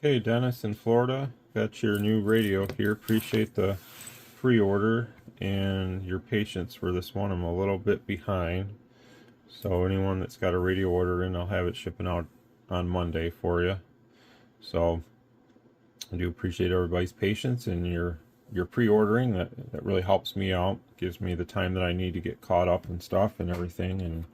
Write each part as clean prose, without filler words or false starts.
Hey, Dennis in Florida, got your new radio here. Appreciate the pre-order and your patience for this one. I'm a little bit behind, so anyone that's got a radio order in, I'll have it shipping out on Monday for you. So I do appreciate everybody's patience and your pre-ordering. That really helps me out, gives me the time that I need to get caught up and stuff and everything, and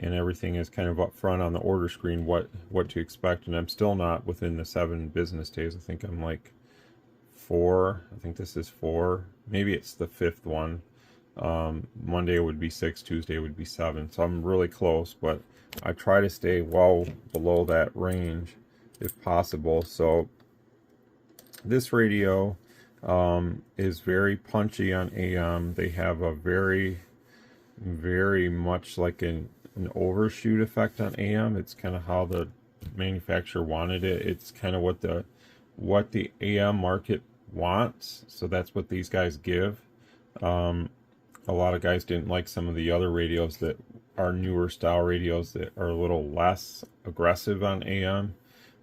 everything is kind of up front on the order screen what to expect. And I'm still not within the 7 business days. I think I'm like 4. I think this is 4. Maybe it's the 5th one. Monday would be 6, Tuesday would be 7. So I'm really close, but I try to stay well below that range if possible. So this radio is very punchy on AM. They have a very much like an overshoot effect on AM. It's kind of how the manufacturer wanted it. It's kind of what the AM market wants. So that's what these guys give. A lot of guys didn't like some of the other radios that are newer style radios that are a little less aggressive on AM.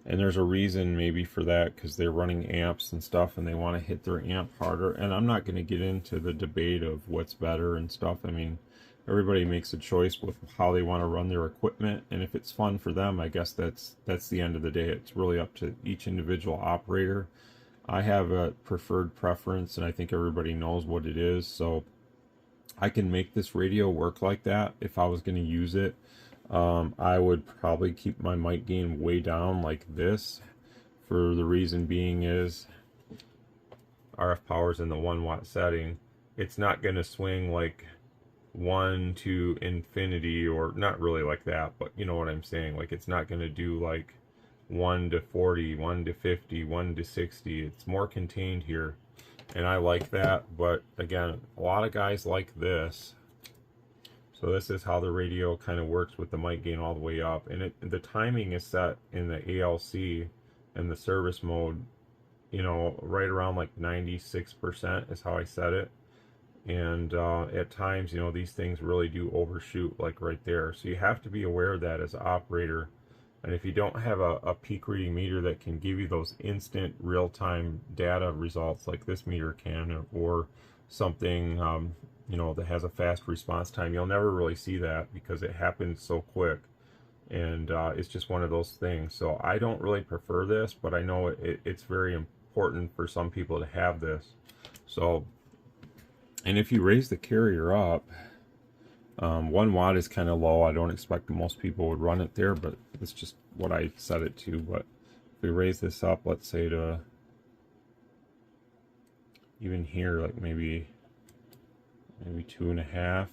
And there's a reason maybe for that, because they're running amps and stuff and they want to hit their amp harder. And I'm not going to get into the debate of what's better and stuff. I mean, everybody makes a choice with how they want to run their equipment, and if it's fun for them, I guess that's the end of the day. It's really up to each individual operator. I have a preferred preference, and I think everybody knows what it is, so I can make this radio work like that. If I was going to use it, I would probably keep my mic gain way down like this, for the reason being is RF power's in the 1 watt setting. It's not going to swing like 1 to infinity, or not really like that, but you know what I'm saying. Like, it's not going to do like 1 to 40, 1 to 50, 1 to 60. It's more contained here, and I like that. But again, a lot of guys like this. So this is how the radio kind of works with the mic gain all the way up, and the timing is set in the ALC and the service mode, you know, right around like 96% is how I set it. And at times, you know, these things really do overshoot, like right there. So you have to be aware of that as an operator. And if you don't have a peak reading meter that can give you those instant real-time data results like this meter can, or something you know, that has a fast response time, you'll never really see that because it happens so quick. And it's just one of those things. So I don't really prefer this, but I know it's very important for some people to have this. So, and if you raise the carrier up, 1 watt is kind of low. I don't expect most people would run it there, but it's just what I set it to. But if we raise this up, let's say to even here, like maybe 2.5,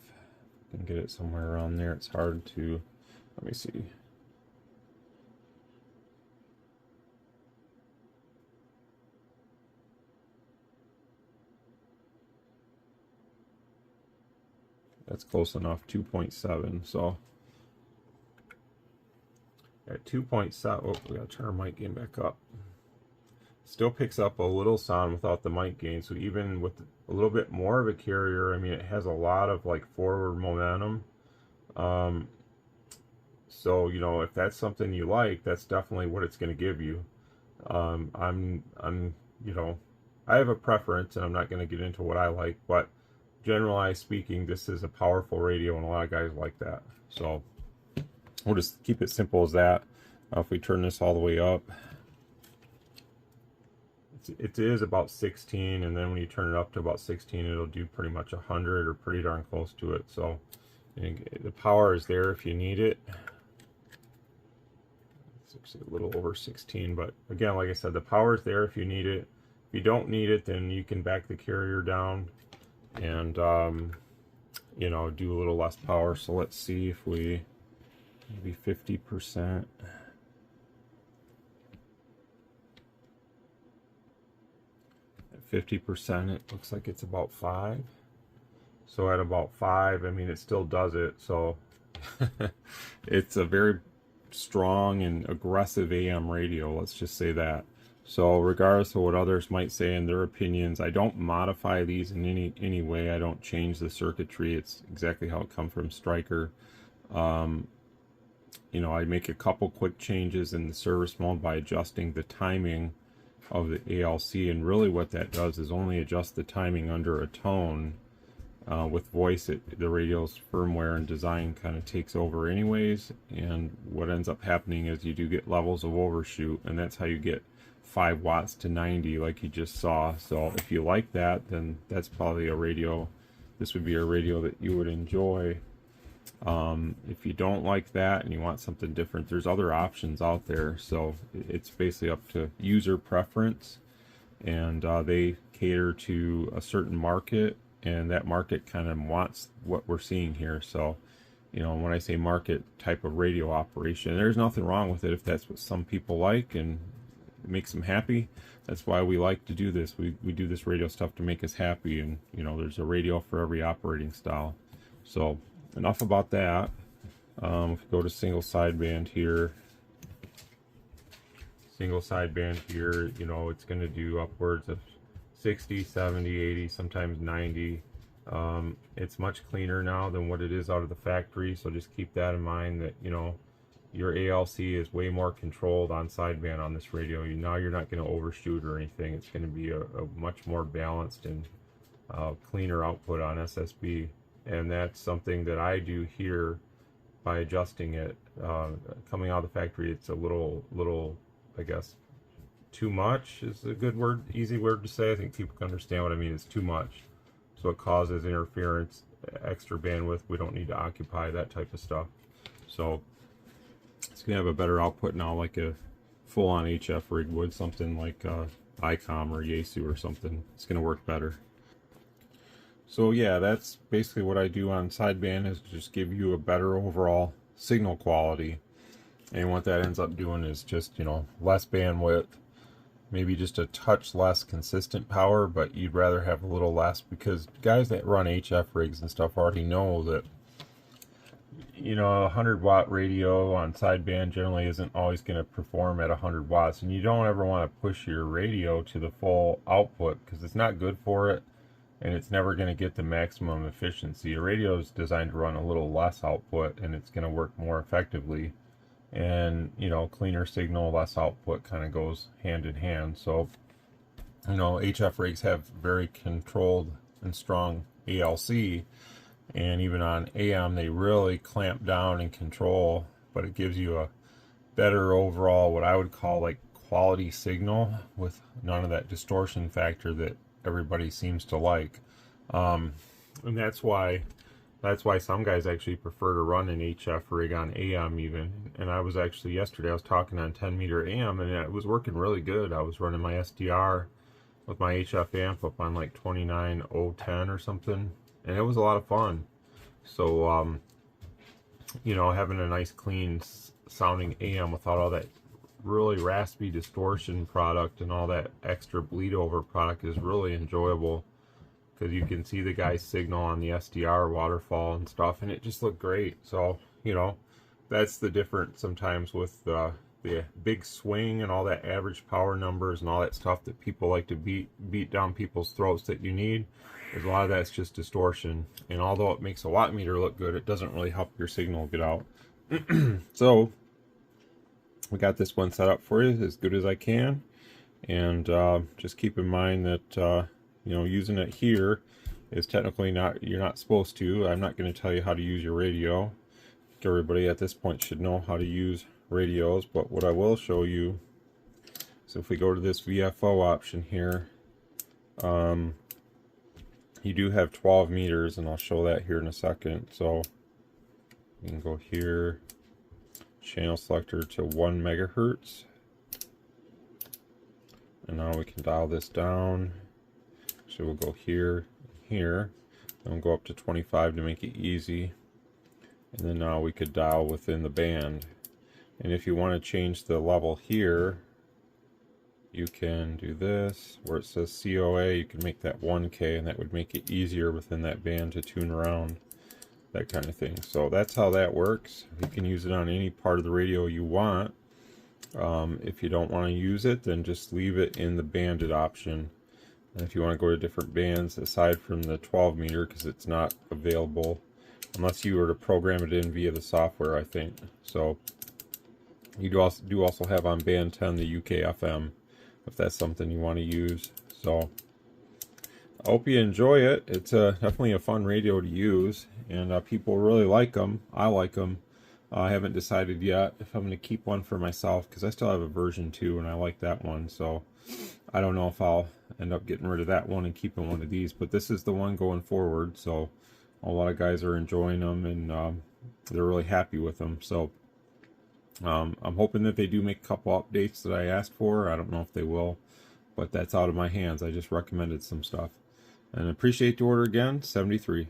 and get it somewhere around there. It's hard to, let me see. That's close enough, 2.7. So at 2.7, oh, we gotta turn our mic gain back up. Still picks up a little sound without the mic gain. So even with a little bit more of a carrier, I mean, it has a lot of like forward momentum. So, you know, if that's something you like, that's definitely what it's going to give you. I'm, you know, I have a preference, and I'm not going to get into what I like, but generalized speaking, this is a powerful radio, and a lot of guys like that. So we'll just keep it simple as that. If we turn this all the way up, it is about 16, and then when you turn it up to about 16, it'll do pretty much 100 or pretty darn close to it. So the power is there if you need it. It's actually a little over 16, but again, like I said, the power is there if you need it. If you don't need it, then you can back the carrier down and you know, do a little less power. So let's see if we maybe 50%. At 50%, it looks like it's about 5. So at about 5, I mean, it still does it. So it's a very strong and aggressive AM radio, let's just say that. So regardless of what others might say in their opinions, I don't modify these in any way. I don't change the circuitry. It's exactly how it comes from Stryker. you know, I make a couple quick changes in the service mode by adjusting the timing of the ALC, and really what that does is only adjust the timing under a tone. With voice, the radio's firmware and design kind of takes over anyways, and what ends up happening is you do get levels of overshoot, and that's how you get 5 watts to 90 like you just saw. So if you like that, then that's probably a radio, this would be a radio that you would enjoy. If you don't like that and you want something different, there's other options out there. So it's basically up to user preference, and they cater to a certain market, and that market kind of wants what we're seeing here. So, you know, when I say market type of radio operation, there's nothing wrong with it if that's what some people like and it makes them happy. That's why we like to do this. We do this radio stuff to make us happy, and you know, there's a radio for every operating style. So enough about that. If we go to single sideband here, you know, it's going to do upwards of 60, 70, 80, sometimes 90. It's much cleaner now than what it is out of the factory, so just keep that in mind, that, you know, your ALC is way more controlled on sideband on this radio. Now you're not going to overshoot or anything. It's going to be a much more balanced and cleaner output on SSB, and that's something that I do here by adjusting it. Coming out of the factory, it's a little, I guess, too much is a good word, easy word to say. I think people can understand what I mean. It's too much, so it causes interference, extra bandwidth we don't need to occupy, that type of stuff. So it's gonna have a better output now, like a full-on HF rig would, something like ICOM or Yaesu or something. It's gonna work better. So yeah, that's basically what I do on sideband, is just give you a better overall signal quality. And what that ends up doing is just, you know, less bandwidth, maybe just a touch less consistent power, but you'd rather have a little less, because guys that run HF rigs and stuff already know that, you know, a 100-watt radio on sideband generally isn't always going to perform at 100 watts, and you don't ever want to push your radio to the full output because it's not good for it, and it's never going to get the maximum efficiency. A radio is designed to run a little less output, and it's going to work more effectively. And, you know, cleaner signal, less output kind of goes hand in hand. So, you know, HF rigs have very controlled and strong ALC, and even on AM they really clamp down and control, but it gives you a better overall, what I would call like quality signal, with none of that distortion factor that everybody seems to like. And that's why some guys actually prefer to run an HF rig on AM even. And I was actually, yesterday I was talking on 10 meter AM, and it was working really good. I was running my SDR with my HF amp up on like 29010 or something, and it was a lot of fun. So you know, having a nice clean sounding AM without all that really raspy distortion product and all that extra bleed over product is really enjoyable, because you can see the guy's signal on the SDR waterfall and stuff, and it just looked great. So, you know, that's the difference sometimes with the big swing and all that average power numbers and all that stuff that people like to beat down people's throats that you need. Is a lot of that's just distortion, and although it makes a watt meter look good, it doesn't really help your signal get out. So we got this one set up for you as good as I can, and just keep in mind that you know, using it here is technically not, you're not supposed to. I'm not going to tell you how to use your radio. Everybody at this point should know how to use radios, but what I will show you, so if we go to this VFO option here, you do have 12 meters, and I'll show that here in a second. So you can go here, channel selector to 1 megahertz, and now we can dial this down. So we'll go here, and we'll go up to 25 to make it easy. And then now we could dial within the band. And if you want to change the level here, you can do this, where it says COA, you can make that 1K, and that would make it easier within that band to tune around, that kind of thing. So that's how that works. You can use it on any part of the radio you want. If you don't want to use it, then just leave it in the banded option. And if you want to go to different bands aside from the 12 meter, because it's not available unless you were to program it in via the software, I think. So You do also have on band 10 the UK FM, if that's something you want to use. So I hope you enjoy it. It's definitely a fun radio to use, and people really like them. I like them. I haven't decided yet if I'm going to keep one for myself, because I still have a version 2 and I like that one. So I don't know if I'll end up getting rid of that one and keeping one of these, but this is the one going forward. So a lot of guys are enjoying them, and they're really happy with them. So I'm hoping that they do make a couple updates that I asked for. I don't know if they will, but that's out of my hands. I just recommended some stuff. And appreciate the order again, 73.